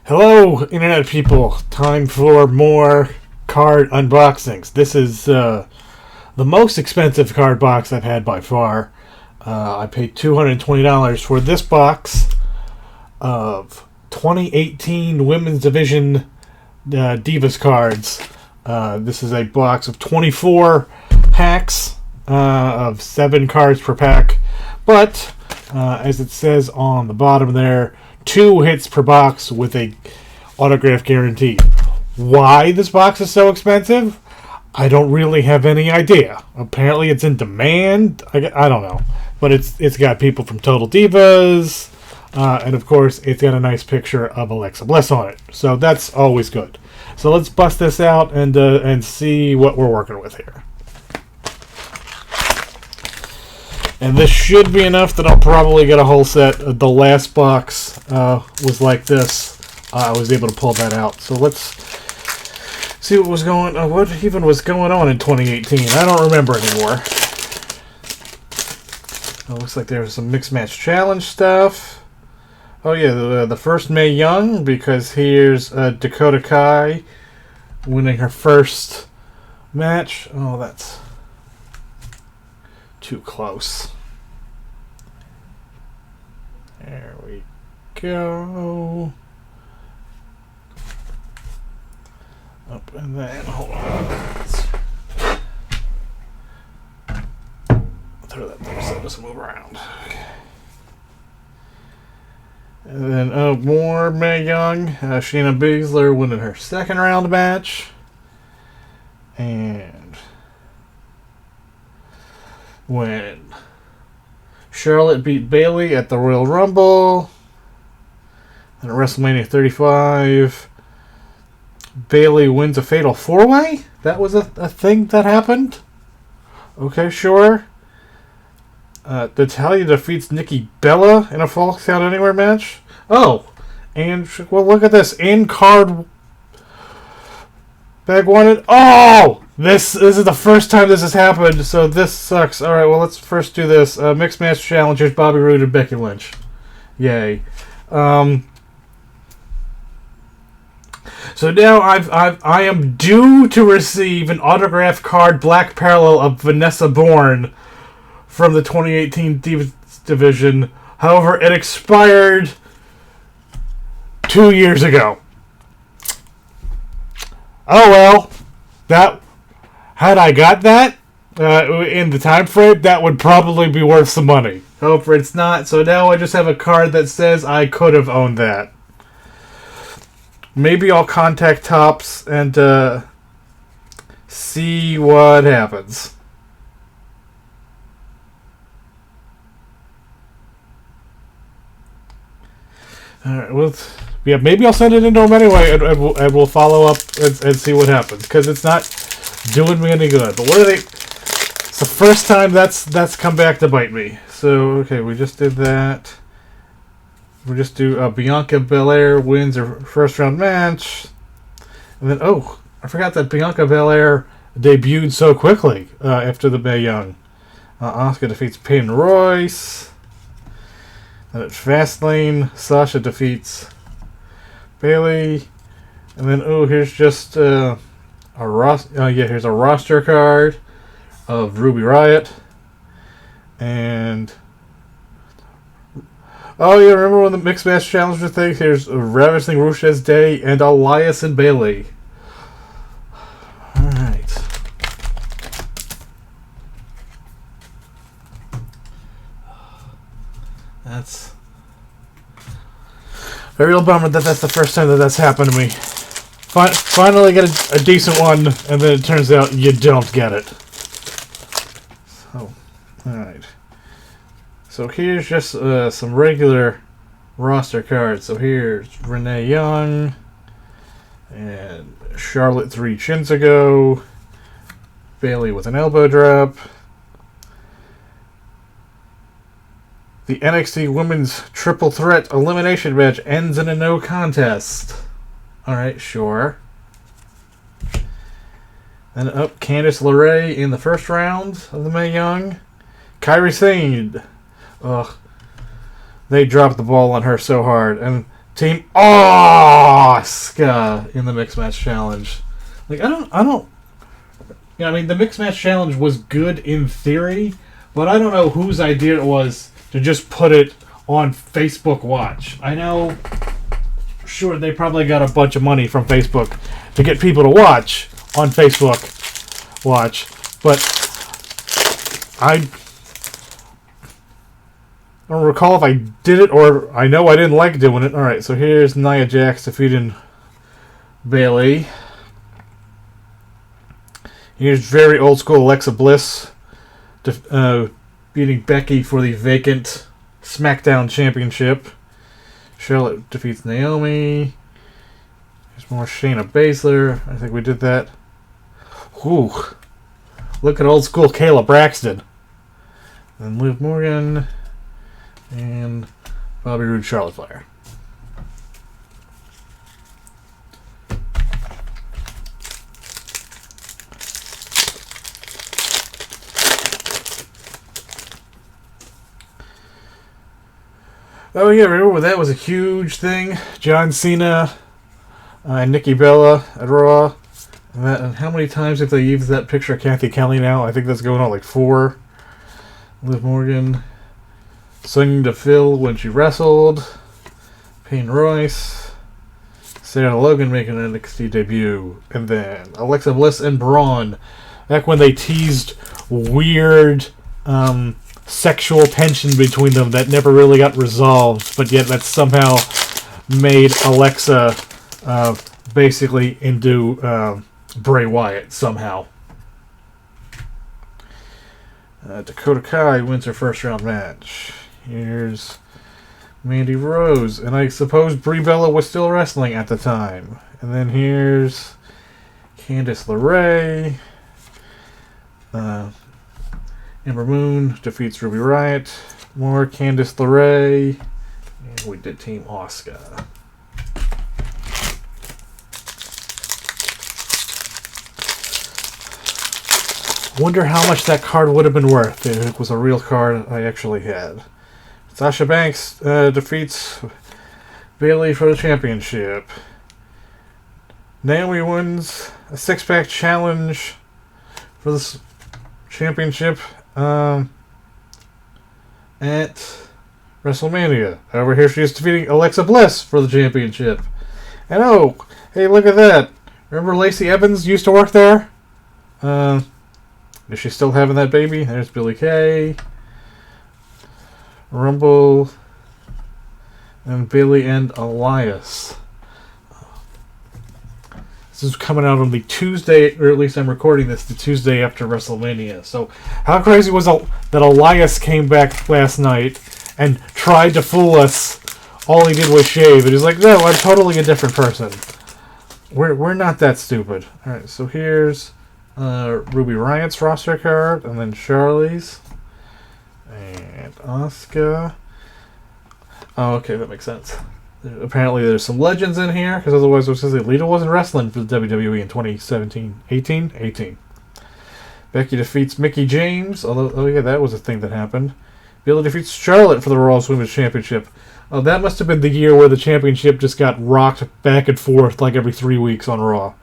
Hello, Internet people. Time for more card unboxings. This is the most expensive card box I've had by far. I paid $220 for this box of 2018 Women's Division Divas cards. This is a box of 24 packs of 7 cards per pack. But, as it says on the bottom there, 2 hits per box with a autograph guarantee. Why this box is so expensive? I don't really have any idea. Apparently it's in demand. I don't know. But it's got people from Total Divas. And of course it's got a nice picture of Alexa Bliss on it. So that's always good. So let's bust this out and see what we're working with here. And this should be enough that I'll probably get a whole set. The last box was like this. I was able to pull that out. So let's see what was what even was going on in 2018. I don't remember anymore. It looks like there was some mixed match challenge stuff. Oh yeah, the first Mae Young, because here's Dakota Kai winning her first match. Oh, that's too close. There we go. Up and then, hold on. Let's throw that there so it doesn't move around. Okay. And then, more Mae Young. Shayna Baszler winning her second round match. And when Charlotte beat Bayley at the Royal Rumble, and at WrestleMania 35, Bayley wins a Fatal 4-Way? That was a thing that happened? Okay, sure. Natalya defeats Nikki Bella in a Falls Count Anywhere match? Oh, and, well, look at this. In-card bag wanted. Oh! This is the first time this has happened, so this sucks. Alright, well, let's first do this. Mixed Match Challengers, Bobby Roode and Becky Lynch. Yay. So now I am due to receive an autographed card black parallel of Vanessa Bourne from the 2018 Divas Division. However, it expired 2 years ago. Oh well. Had I got that in the time frame, that would probably be worth some money. However, it's not, so now I just have a card that says I could have owned that. Maybe I'll contact Topps and see what happens. Alright, well, yeah, maybe I'll send it into them anyway, and we'll follow up and see what happens, because it's not doing me any good. But what are they? It's the first time that's come back to bite me. So, okay, we just did that. We'll just do Bianca Belair wins her first round match. And then, oh, I forgot that Bianca Belair debuted so quickly after the Mae Young. Asuka defeats Peyton Royce. And at Fastlane, Sasha defeats Bayley. And then, oh, here's just here's a roster card of Ruby Riott. And oh yeah, remember when the Mixed Match Challenger thing? Here's Ravishing Ruch's Day and Elias and Bayley. Alright. That's a real bummer that that's the first time that that's happened to me. Finally get a decent one, and then it turns out you don't get it. So, alright. So here's just some regular roster cards. So here's Renee Young, and Charlotte 3 chins ago, Bayley with an elbow drop. The NXT Women's Triple Threat Elimination Match ends in a no contest. Alright, sure. Then up Candace Lorraine in the first round of the Mae Young. Kairi Sane. Ugh. They dropped the ball on her so hard. And Team Asuka in the Mixed Match Challenge. Like, I don't. You know, I mean, the Mixed Match Challenge was good in theory, but I don't know whose idea it was to just put it on Facebook Watch. I know, sure, they probably got a bunch of money from Facebook to get people to watch on Facebook Watch, but I don't recall if I did it, or I know I didn't like doing it. Alright, so here's Nia Jax defeating Bayley. Here's very old school Alexa Bliss beating Becky for the vacant SmackDown Championship. Charlotte defeats Naomi. There's more Shayna Baszler. I think we did that. Whew. Look at old school Kayla Braxton. And Liv Morgan. And Bobby Roode, Charlotte Flair. Oh yeah, remember that was a huge thing? John Cena and Nikki Bella at Raw. And how many times have they used that picture of Kathy Kelly now? I think that's going on like 4. Liv Morgan singing to Phil when she wrestled. Payne Royce. Sarah Logan making an NXT debut. And then Alexa Bliss and Braun. Back when they teased weird sexual tension between them that never really got resolved, but yet that somehow made Alexa basically into Bray Wyatt somehow. Dakota Kai wins her first round match. Here's Mandy Rose, and I suppose Brie Bella was still wrestling at the time. And then here's Candace LeRae. Ember Moon defeats Ruby Riott. More Candace LeRae. And we did Team Asuka. Wonder how much that card would have been worth if it was a real card I actually had. Sasha Banks defeats Bayley for the championship. Naomi wins a 6-pack challenge for the championship at WrestleMania. Over here she is defeating Alexa Bliss for the championship. And oh, hey, look at that. Remember Lacey Evans used to work there? Is she still having that baby? There's Billie Kay. Rumble. And Bayley and Elias. This is coming out on the Tuesday, or at least I'm recording this the Tuesday after WrestleMania. So how crazy was that Elias came back last night and tried to fool us? All he did was shave. And he's like, no, I'm totally a different person. We're not that stupid. Alright, so here's Ruby Riott's roster card, and then Charlie's, and Asuka. Oh, okay, that makes sense. Apparently there's some legends in here, because otherwise it was just Lita wasn't wrestling for the WWE in 2017. 18? Becky defeats Mickie James, although, oh yeah, that was a thing that happened. Bayley defeats Charlotte for the Raw Women's Championship. Oh, that must have been the year where the championship just got rocked back and forth like every 3 weeks on Raw.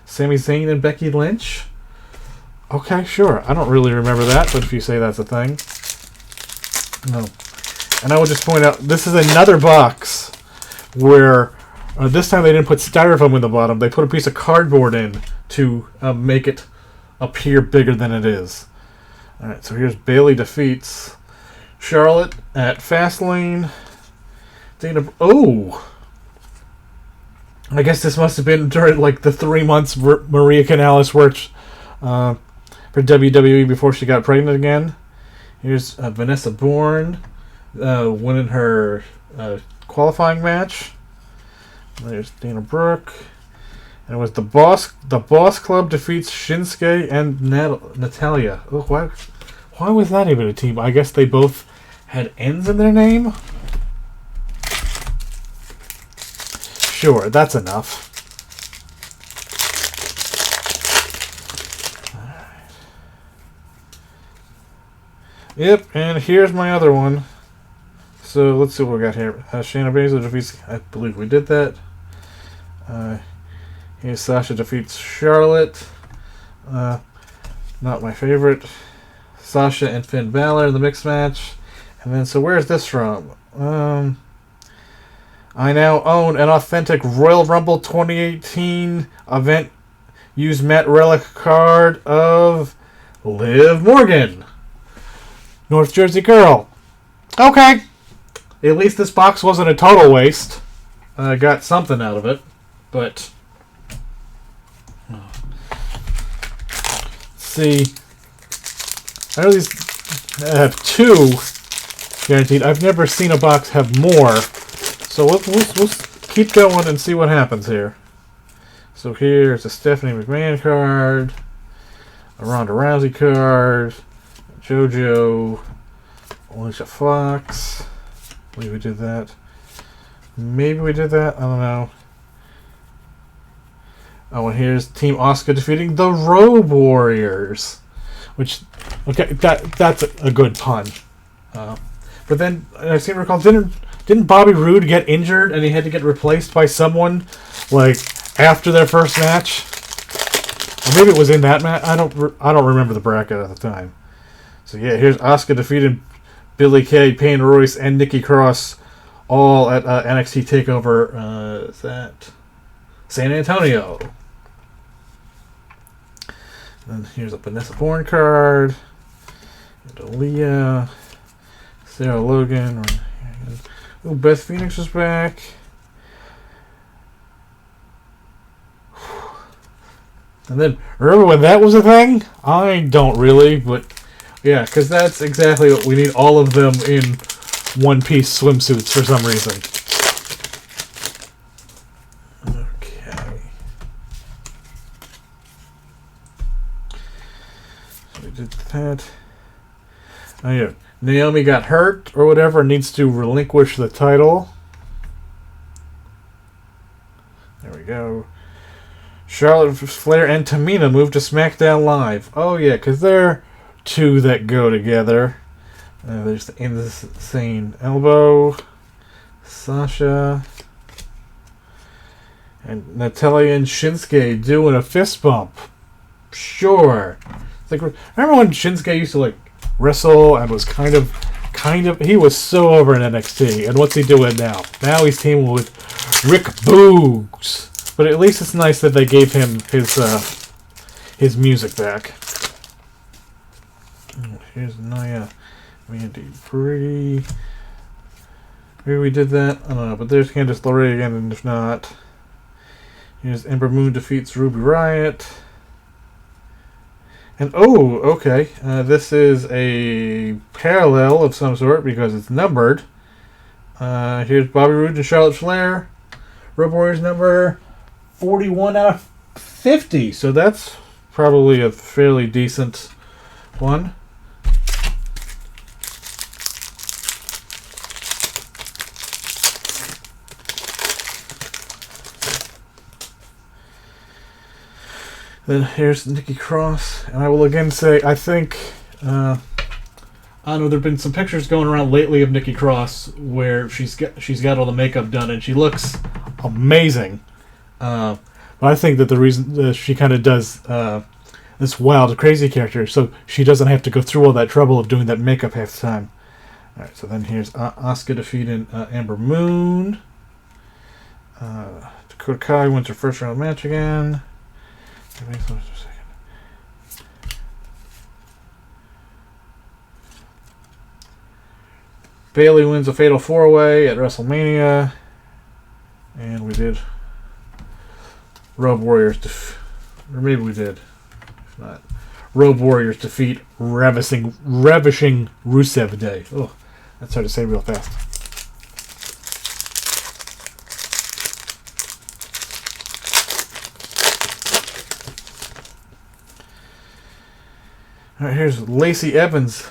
Sami Zayn and Becky Lynch? Okay, sure. I don't really remember that, but if you say that's a thing. No. And I will just point out, this is another box where this time they didn't put styrofoam in the bottom. They put a piece of cardboard in to make it appear bigger than it is. Alright, so here's Bayley defeats Charlotte at Fastlane. Oh! I guess this must have been during like the 3 months Maria Kanellis worked for WWE before she got pregnant again. Here's Vanessa Bourne winning her qualifying match. There's Dana Brooke. And it was the Boss Club defeats Shinsuke and Natalia. Oh, why was that even a team? I guess they both had N's in their name? Sure, that's enough. Alright. Yep, and here's my other one. So let's see what we got here. Shayna Baszler defeats. I believe we did that. Here's Sasha defeats Charlotte. Not my favorite. Sasha and Finn Balor in the mixed match. And then, so where's this from? I now own an authentic Royal Rumble 2018 event. Use Matt Relic card of Liv Morgan. North Jersey girl. Okay. At least this box wasn't a total waste. I got something out of it. But... see... I know these have 2 guaranteed. I've never seen a box have more. So we'll keep going and see what happens here. So here's a Stephanie McMahon card. A Ronda Rousey card. JoJo. Alicia Fox. I believe we did that. Maybe we did that. I don't know. Oh, and here's Team Asuka defeating the Road Warriors. Which, okay, that's a good pun. But then, I seem to recall, didn't Bobby Roode get injured and he had to get replaced by someone, like, after their first match? Or maybe it was in that match? I don't remember the bracket at the time. So yeah, here's Asuka defeating Billie Kay, Peyton Royce, and Nikki Cross, all at NXT TakeOver, is that San Antonio. And here's a Vanessa Bourne card, and Aaliyah, Sarah Logan. Ooh, Beth Phoenix is back. And then, remember when that was a thing? I don't really, but yeah, because that's exactly what we need, all of them in one-piece swimsuits for some reason. Okay. So we did that. Oh yeah, Naomi got hurt or whatever and needs to relinquish the title. There we go. Charlotte, Flair, and Tamina moved to SmackDown Live. Oh yeah, because they're 2 that go together. There's the Insane Elbow, Sasha, and Natalya and Shinsuke doing a fist bump. Sure. It's like, remember when Shinsuke used to like wrestle and was kind of, he was so over in NXT. And what's he doing now? Now he's teaming with Rick Boogs. But at least it's nice that they gave him his music back. Here's Nia, Mandy Bree. Maybe we did that. I don't know. But there's Candace Lorraine again, and if not, here's Ember Moon defeats Ruby Riott. And oh, okay. This is a parallel of some sort because it's numbered. Here's Bobby Roode and Charlotte Flair. Road Warriors number 41 out of 50. So that's probably a fairly decent one. Then here's Nikki Cross. And I will again say, I think, I don't know, there have been some pictures going around lately of Nikki Cross where she's got all the makeup done and she looks amazing. But I think that the reason she kind of does this wild, crazy character, so she doesn't have to go through all that trouble of doing that makeup half the time. Alright, so then here's Asuka defeating Ember Moon. Dakota Kai wins her first round match again. Bayley wins a Fatal 4-Way at WrestleMania. And we did Road Warriors or maybe we did. If not, Road Warriors defeat Ravishing Rusev Day. Oh, that's hard to say real fast. Alright, here's Lacey Evans.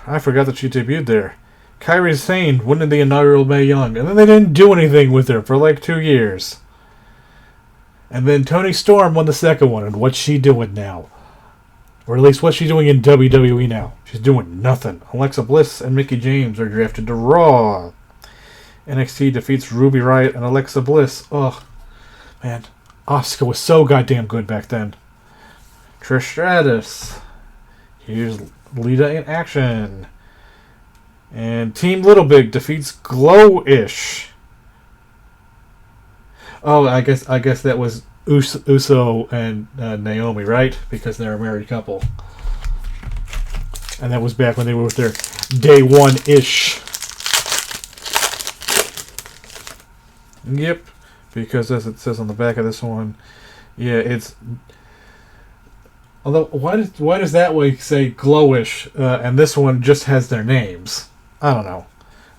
I forgot that she debuted there. Kairi Sane winning the inaugural Mae Young. And then they didn't do anything with her for like 2 years. And then Toni Storm won the second one. And what's she doing now? Or at least what's she doing in WWE now? She's doing nothing. Alexa Bliss and Mickie James are drafted to Raw. NXT defeats Ruby Riott and Alexa Bliss. Oh, man. Asuka was so goddamn good back then. Trish Stratus. Here's Lita in action. And Team Little Big defeats Glow-ish. Oh, I guess that was Uso and Naomi, right? Because they're a married couple. And that was back when they were with their day one-ish. Yep. Because as it says on the back of this one, yeah, it's... Although, why does that way say Glow-ish, and this one just has their names? I don't know.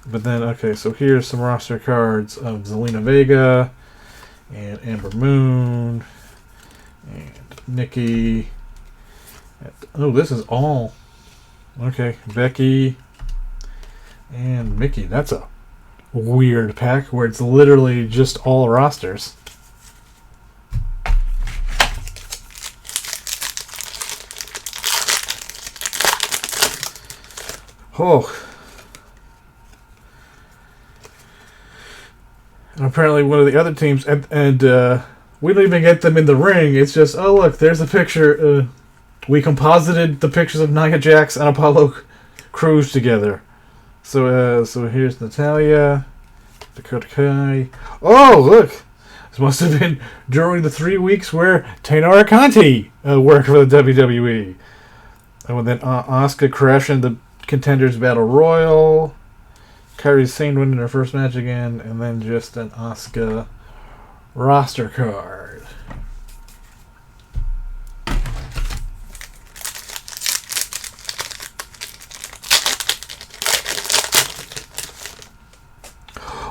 But then, okay, so here's some roster cards of Zelina Vega... and Amber Moon, and Nikki. Oh, this is all. Okay, Becky and Mickey. That's a weird pack where it's literally just all rosters. Oh. And apparently one of the other teams, and we don't even get them in the ring. It's just, oh look, there's a picture. We composited the pictures of Nia Jax and Apollo Crews together. So here's Natalya, Dakota Kai. Oh look, this must have been during the 3 weeks where Taynara Conti worked for the WWE. And then Asuka crashing the Contenders Battle Royal. Kairi Sane winning her first match again, and then just an Asuka roster card.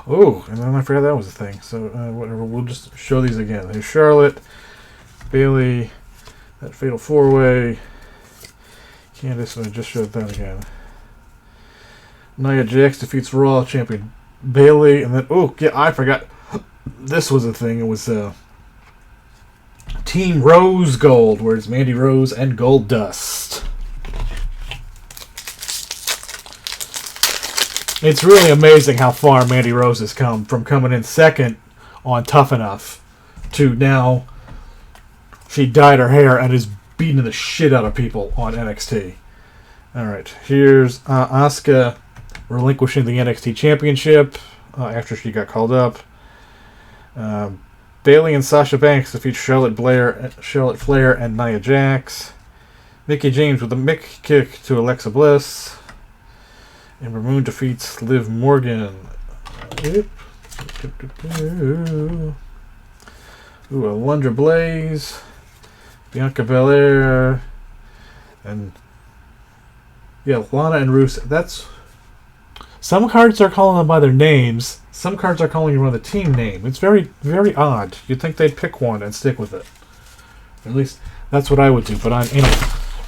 Oh, and then I forgot that was a thing. So whatever, we'll just show these again. There's Charlotte, Bayley, that Fatal 4-Way. Candace, I just showed that again. Nia Jax defeats Raw champion Bayley, and then I forgot this was a thing. It was Team Rose Gold, where it's Mandy Rose and Goldust. It's really amazing how far Mandy Rose has come from coming in second on Tough Enough to now she dyed her hair and is beating the shit out of people on NXT. All right, here's Asuka relinquishing the NXT Championship after she got called up. Bayley and Sasha Banks defeat Charlotte Flair and Nia Jax. Mickie James with a Mick kick to Alexa Bliss. Amber Moon defeats Liv Morgan. Alundra Blaze. Bianca Belair. And Lana and Rusev. That's... Some cards are calling them by their names. Some cards are calling you by the team name. It's very, very odd. You'd think they'd pick one and stick with it. At least that's what I would do. But I'm,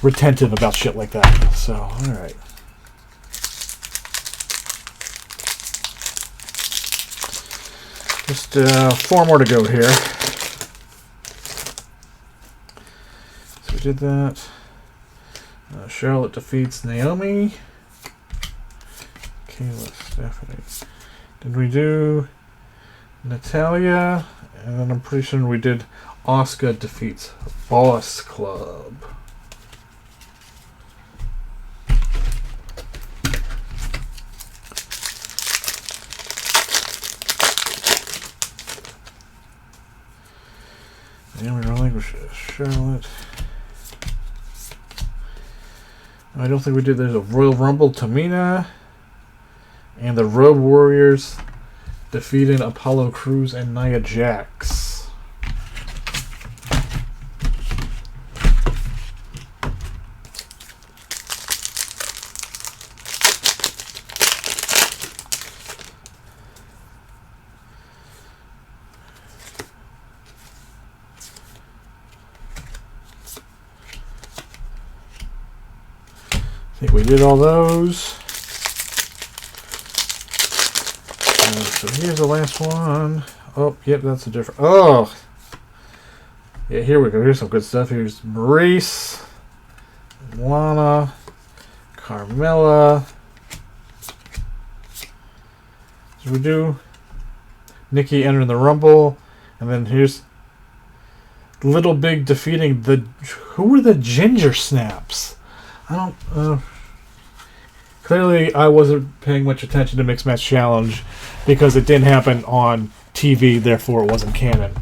retentive about shit like that. So, all right. Just 4 more to go here. So we did that. Charlotte defeats Naomi. Kayla, Stephanie. Did we do Natalya? And then I'm pretty sure we did Asuka defeats Boss Club. And we relinquish Charlotte. I don't think we did. There's a Royal Rumble, Tamina. And the Road Warriors defeating Apollo Crews and Nia Jax. I think we did all those. So here's the last one. Oh, yep, that's a different... Oh! Yeah, here we go. Here's some good stuff. Here's Maurice. Lana, Carmella, Roode, Nikki entering the Rumble, and then here's Little Big defeating the... Who were the Ginger Snaps? I don't... Clearly, I wasn't paying much attention to Mixed Match Challenge because it didn't happen on TV, therefore it wasn't canon.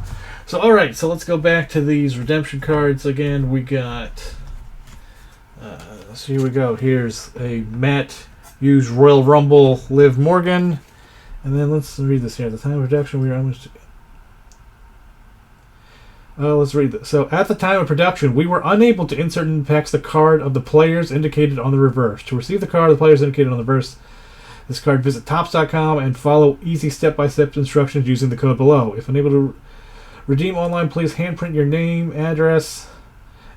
So, alright, so let's go back to these redemption cards again. We got... so here we go. Here's a Matt Hughes Royal Rumble Liv Morgan. And then let's read this here. At the time of production, we were almost... let's read this. So, at the time of production, we were unable to insert in packs the card of the players indicated on the reverse. To receive the card of the players indicated on the reverse, this card, visit Topps.com and follow easy step-by-step instructions using the code below. If unable to redeem online, please handprint your name, address,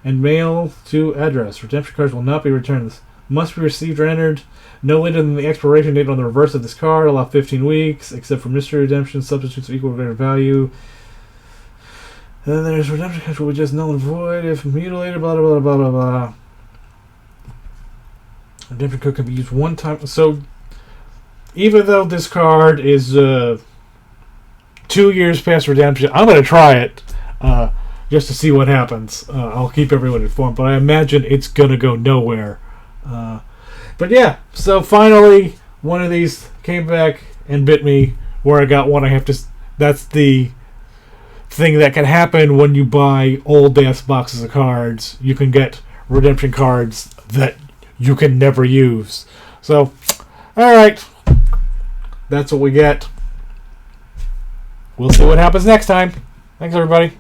and mail to address. Redemption cards will not be returned. This must be received or entered no later than the expiration date on the reverse of this card. Allow 15 weeks, except for mystery redemption, substitutes of equal or greater value. And then there's redemption cards will be just null and void if mutilated, blah, blah, blah, blah, blah. Redemption code can be used one time. So, even though this card is 2 years past redemption, I'm going to try it just to see what happens. I'll keep everyone informed, but I imagine it's going to go nowhere. But yeah, so finally, one of these came back and bit me where I got one. That's the thing that can happen when you buy old-ass boxes of cards. You can get redemption cards that you can never use. So, alright. That's what we get. We'll see what happens next time. Thanks, everybody.